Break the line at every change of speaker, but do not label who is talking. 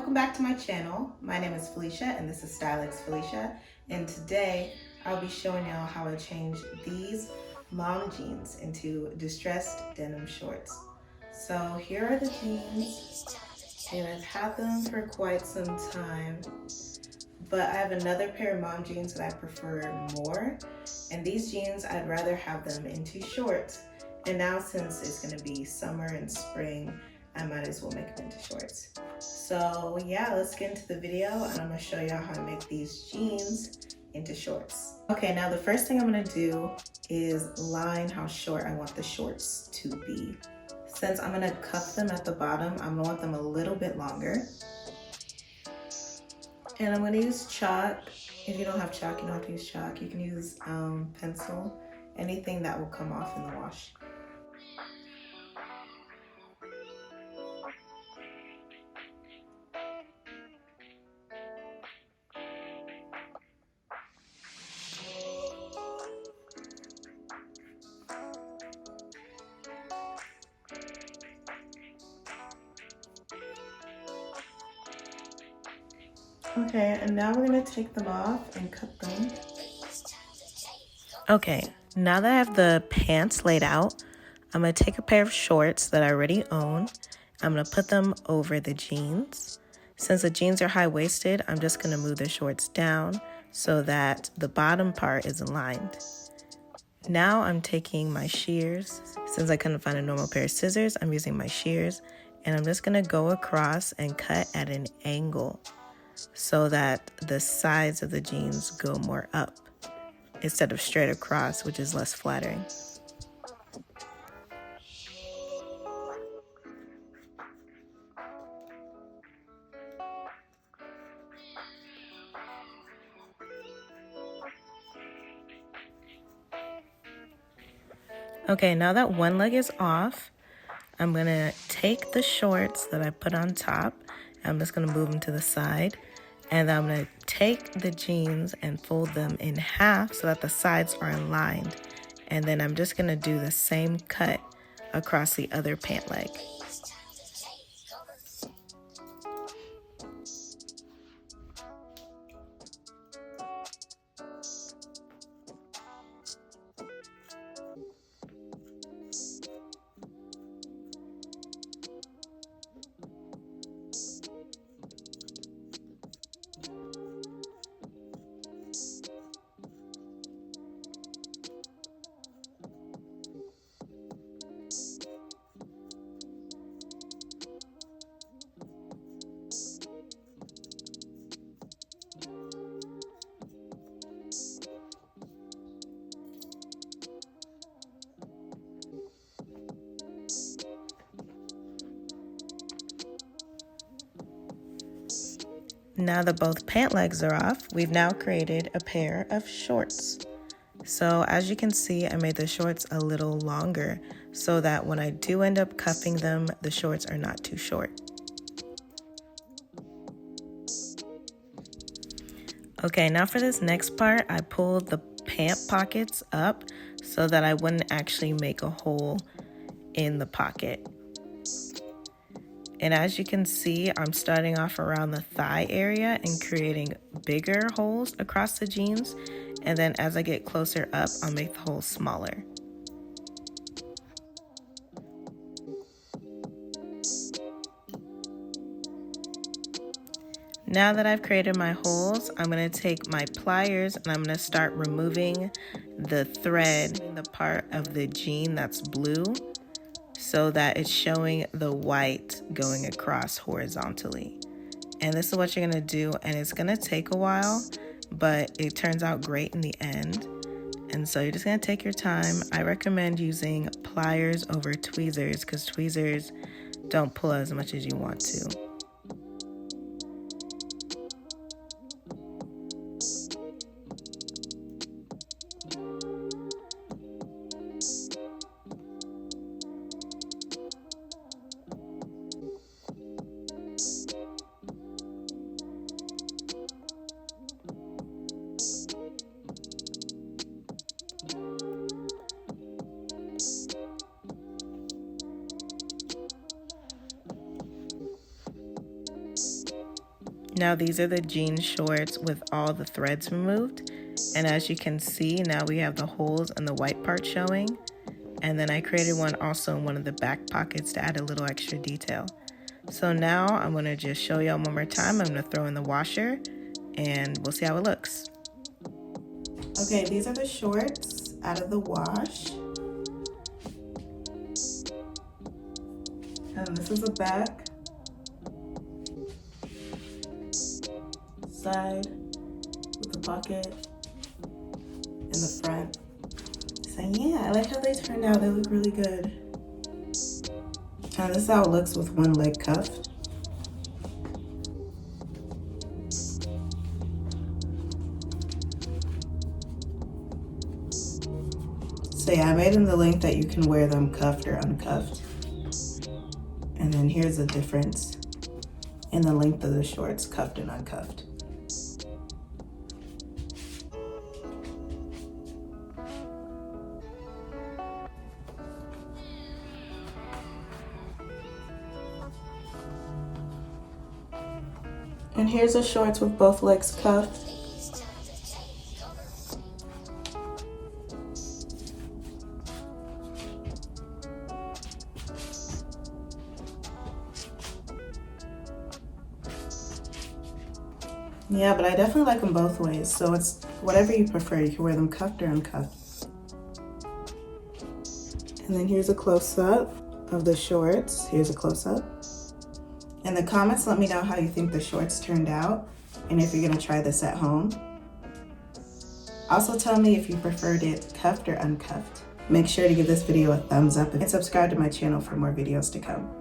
welcome back to my channel. My name is Felicia and this is Stylix Felicia. And today I'll be showing y'all how I change these mom jeans into distressed denim shorts. So here are the jeans and I've had them for quite some time. But I have another pair of mom jeans that I prefer more. And these jeans, I'd rather have them into shorts. And now since it's gonna be summer and spring, I might as well make them into shorts. So yeah, let's get into the video and I'm gonna show y'all how to make these jeans into shorts. Okay, now the first thing I'm gonna do is line how short I want the shorts to be. Since I'm gonna cuff them at the bottom, I'm gonna want them a little bit longer. And I'm gonna use chalk. If you don't have chalk, you don't have to use chalk. You can use pencil, anything that will come off in the wash. Okay, and now we're gonna take them off and cut them. Okay, now that I have the pants laid out, I'm gonna take a pair of shorts that I already own. I'm gonna put them over the jeans. Since the jeans are high-waisted, I'm just gonna move the shorts down so that the bottom part is aligned. Now I'm taking my shears. Since I couldn't find a normal pair of scissors, I'm using my shears, and I'm just gonna go across and cut at an angle so that the sides of the jeans go more up instead of straight across, which is less flattering. Okay, now that one leg is off, I'm gonna take the shorts that I put on top. I'm just gonna move them to the side. And I'm gonna take the jeans and fold them in half so that the sides are aligned. And then I'm just gonna do the same cut across the other pant leg. Now that both pant legs are off, we've now created a pair of shorts. So as you can see, I made the shorts a little longer so that when I do end up cuffing them, the shorts are not too short. Okay, now for this next part, I pulled the pant pockets up so that I wouldn't actually make a hole in the pocket. And as you can see, I'm starting off around the thigh area and creating bigger holes across the jeans. And then as I get closer up, I'll make the holes smaller. Now that I've created my holes, I'm gonna take my pliers and I'm gonna start removing the thread in the part of the jean that's blue so that it's showing the white going across horizontally. And this is what you're gonna do, and it's gonna take a while, but it turns out great in the end. And so you're just gonna take your time. I recommend using pliers over tweezers because tweezers don't pull as much as you want to. Now these are the jean shorts with all the threads removed. And as you can see, now we have the holes and the white part showing. And then I created one also in one of the back pockets to add a little extra detail. So now I'm gonna just show y'all one more time. I'm gonna throw in the washer and we'll see how it looks. Okay, these are the shorts out of the wash. And this is the back, side with the pocket, and the front. So yeah, I like how they turned out. They look really good. And this is how it looks with one leg cuffed. So yeah, I made them the length that you can wear them cuffed or uncuffed. And then here's the difference in the length of the shorts, cuffed and uncuffed. And here's the shorts with both legs cuffed. Yeah, but I definitely like them both ways. So it's whatever you prefer. You can wear them cuffed or uncuffed. And then here's a close-up of the shorts. Here's a close-up. In the comments, let me know how you think the shorts turned out and if you're gonna try this at home. Also tell me if you preferred it cuffed or uncuffed. Make sure to give this video a thumbs up and subscribe to my channel for more videos to come.